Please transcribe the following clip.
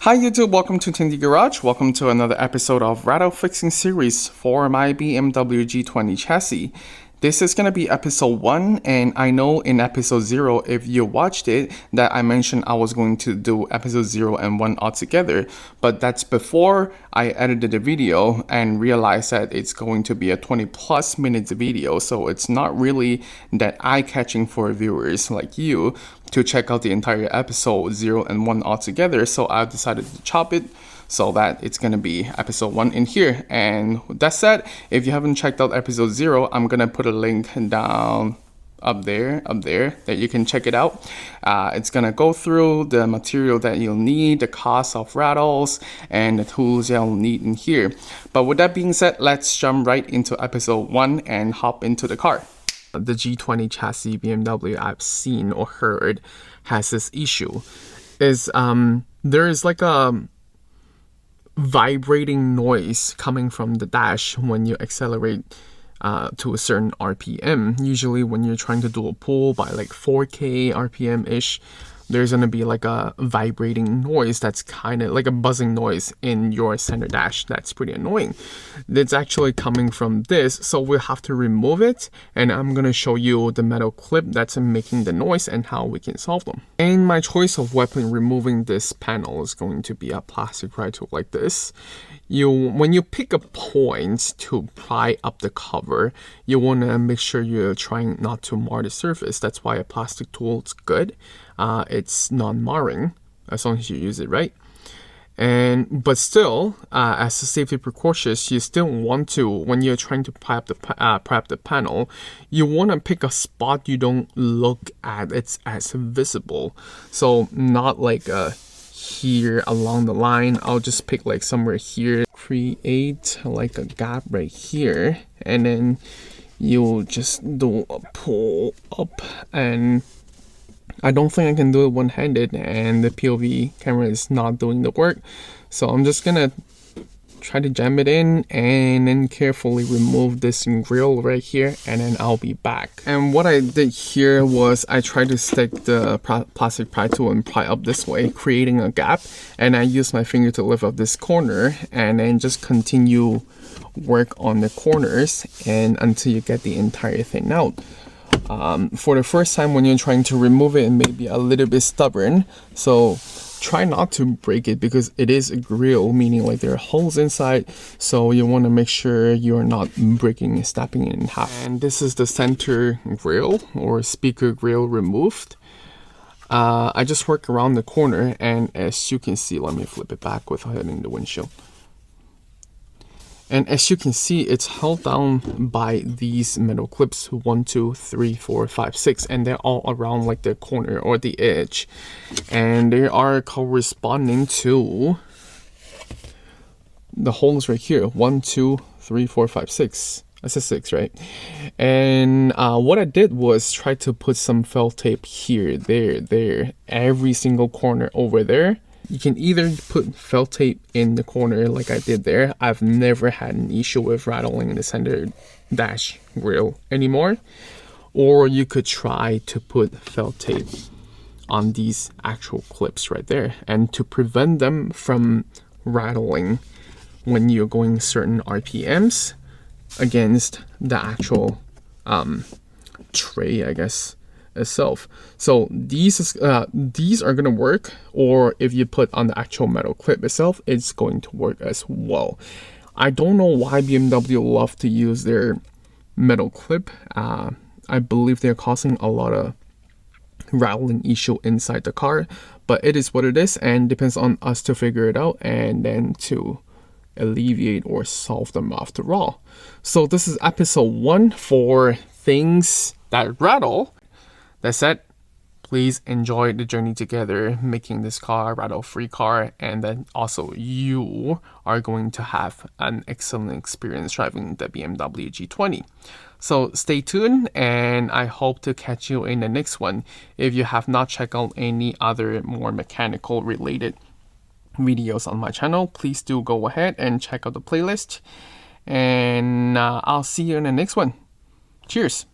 Hi YouTube, welcome to Tindy Garage. Welcome to another episode of Rattle Fixing Series for my BMW G20 chassis. This is going to be episode 1, and I know in episode 0, if you watched it, that I mentioned I was going to do episode 0 and 1 altogether, but that's before I edited the video and realized that it's going to be a 20 plus minutes video, so it's not really that eye-catching for viewers like you to check out the entire episode 0 and 1 altogether, so I decided to chop it so that it's gonna be episode 1 in here. And that said, if you haven't checked out episode 0, I'm gonna put a link down up there that you can check it out. It's gonna go through the material that you'll need, the cost of rattles, and the tools you'll need in here. But with that being said, let's jump right into episode 1 and hop into the car. The G20 chassis BMW I've seen or heard has this issue. There is like a vibrating noise coming from the dash when you accelerate to a certain RPM. Usually when you're trying to do a pull by like 4K RPM ish, there's gonna be like a vibrating noise that's kind of like a buzzing noise in your center dash. That's pretty annoying. It's actually coming from this, so we'll have to remove it, and I'm gonna show you the metal clip that's making the noise and how we can solve them. And my choice of weapon removing this panel is going to be a plastic pry tool like this. When you pick a point to pry up the cover, you want to make sure you're trying not to mar the surface. That's why a plastic tool is good. It's non-marring as long as you use it right. But still, as a safety precautions, you still want to, when you're trying to pry up the panel, you want to pick a spot you don't look at it's as visible. So not like here along the line. I'll just pick like somewhere here, create like a gap right here, and then you'll just do a pull up. And I don't think I can do it one-handed, and the POV camera is not doing the work, so I'm just gonna try to jam it in and then carefully remove this grill right here, and then I'll be back. And what I did here was I tried to stick the plastic pry tool and pry up this way, creating a gap, and I used my finger to lift up this corner and then just continue work on the corners and until you get the entire thing out. For the first time when you're trying to remove it, it may be a little bit stubborn, so try not to break it because it is a grill, meaning like there are holes inside, so you want to make sure you're not breaking and snapping it in half. And this is the center grill or speaker grill removed. I just work around the corner, and as you can see, let me flip it back without hitting the windshield. And as you can see, it's held down by these metal clips 1, 2, 3, 4, 5, 6, and they're all around like the corner or the edge. And they are corresponding to the holes right here. 1, 2, 3, 4, 5, 6. That's a 6, right? And what I did was try to put some felt tape here, there, every single corner over there. You can either put felt tape in the corner like I did there. I've never had an issue with rattling in the center dash grill anymore. Or you could try to put felt tape on these actual clips right there, and to prevent them from rattling when you're going certain RPMs against the actual tray, I guess, itself. So these are gonna work, or if you put on the actual metal clip itself, it's going to work as well. I don't know why BMW love to use their metal clip. I believe they're causing a lot of rattling issue inside the car, but it is what it is, and depends on us to figure it out and then to alleviate or solve them after all. So this is episode 1 for things that rattle. That said, please enjoy the journey together, making this car a rattle-free car, and then also you are going to have an excellent experience driving the BMW G20. So stay tuned, and I hope to catch you in the next one. If you have not checked out any other more mechanical related videos on my channel, please do go ahead and check out the playlist, and I'll see you in the next one. Cheers!